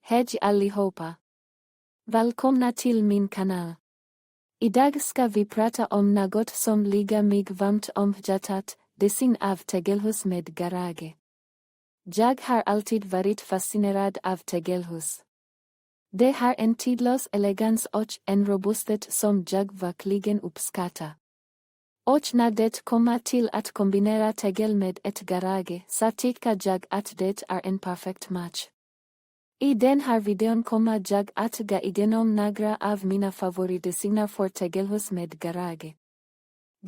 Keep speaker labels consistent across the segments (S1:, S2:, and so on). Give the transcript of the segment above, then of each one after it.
S1: Hej allihopa. Välkomna till min kanal. Idag ska vi prata om något som ligger mig varmt om hjärtat, design av Tegelhus med garage. Jag har alltid varit fascinerad av Tegelhus. Det har en tidlös elegans och en robusthet som jag verkligen uppskattar. Och när det kommer till att kombinera tegel med ett garage så tycker jag att det är en perfekt match. I den här videon kommer jag att gå igenom några av mina favoritdesigner för tegelhus med garage.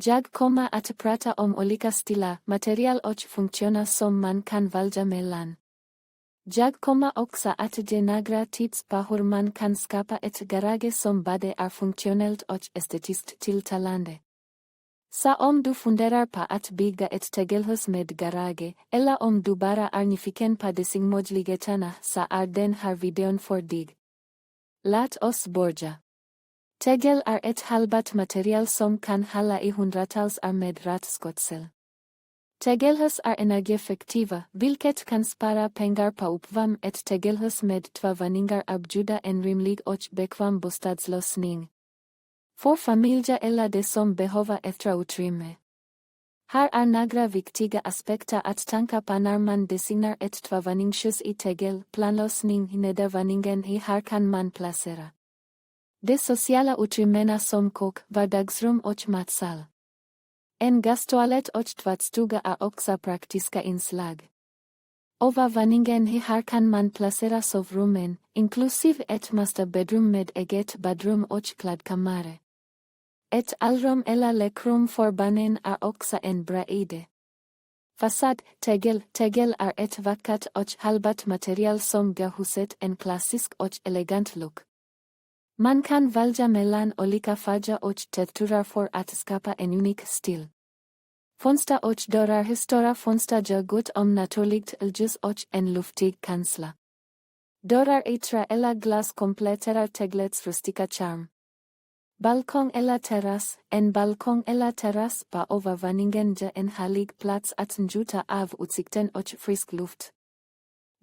S1: Jag kommer att prata om olika stilar, material och funktioner som man kan välja mellan. Jag kommer också att ge några tips på hur man kan skapa ett garage som både är funktionellt och estetiskt tilltalande. Så om du funderar på att bygga ett tegelhus med garage, eller om du bara är nyfiken på designmöjligheterna så är den här videon för dig. Låt oss börja. Tegel är ett hållbart material som kan hålla i hundratals år med rätt skötsel. Tegelhus är energieffektiva, vilket kan spara pengar på uppvärm. Ett tegelhus med 2 våningar erbjuder en rymlig och bekväm bostadslösning. För familjer eller de som behöver extra utrymme. Här är några viktiga aspekter att tänka på när man designar ett 2våningshus i tegel, planlösning i nedervåningen i här kan man placera de sociala utrymmena som kök, vardagsrum och matsal. En gastoalett och tvättstuga är också praktiska inslag. Över våningen i här kan man placera sovrummen, inklusive ett masterbedrum med eget badrum och klädkammare. Ett allrum eller lekrum för barnen är också en bra idé. Fasad, tegel är ett vackert och hållbart material som ger huset en klassisk och elegant look. Man kan välja mellan olika färger och texturer för att skapa en unik stil. Fönster och dörrar, stora fönster ger gott om naturligt ljus och en luftig känsla. Dörrar i trä eller glas kompletterar teglets rustika charm. Balkong eller terrass, en balkong eller terrass på övervåningen ger en härlig plats att njuta av utsikten och frisk luft.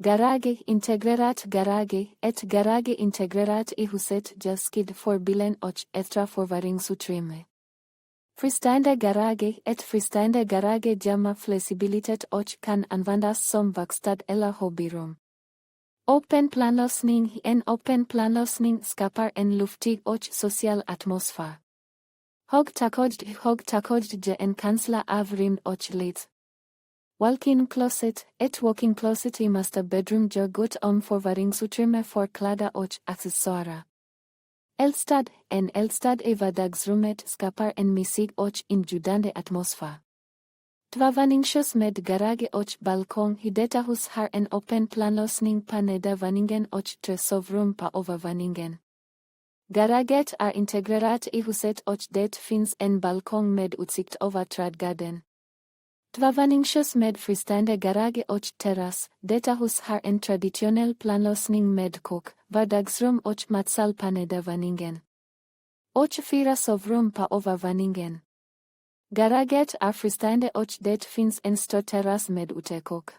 S1: Garage, integrerat garage, ett garage integrerat i huset ger skydd för bilen och extra förvaringsutrymme. Fristående garage, ett fristående garage ger flexibilitet och kan användas som verkstad eller hobbyrum. Öppen planlösning, en öppen planlösning skapar en luftig och social atmosfär. Högtakhöjd ger en känsla av rymd och lit. Walk-in closet, ett walk-in closet i masterbedrum ger gott om förvaringsutrymme för kläder och accessoarer. Eldstad, en eldstad i vardagsrummet skapar en mysig och inbjudande atmosfär. Tvåvåningshus med garage och balkong i detta hus har en öppen planlösning på nedervåningen och 3 sovrum på övervåningen. Garaget är integrerat i huset och det finns en balkong med utsikt över trädgården. Tvåvåningshus med fristående garage och terrass, detta hus har en traditionell planlösning med kök, vardagsrum och matsal på nedervåningen. Och 4 sovrum på övervåningen. Garaget är fristående och det finns en stor terrass med utekök.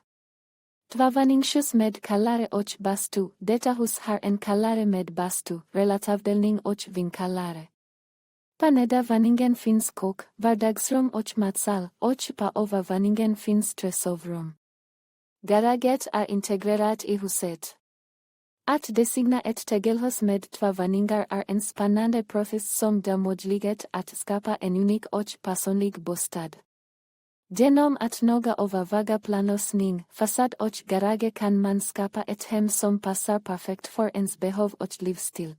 S1: Tvåvåningshus med källare och bastu, detta hus har en källare med bastu, relatavdelning och vinkällare. På nedervåningen finns kök, vardagsrum och matsal, och på övervåningen finns 3 sovrum. Garaget är integrerat i huset. Att designa ett tegelhus med 2 våningar är en spännande process som ger möjlighet att skapa en unik och personlig bostad. Genom att noga överväga planlösning, fasad och garage kan man skapa ett hem som passar perfekt för ens behov och livsstil.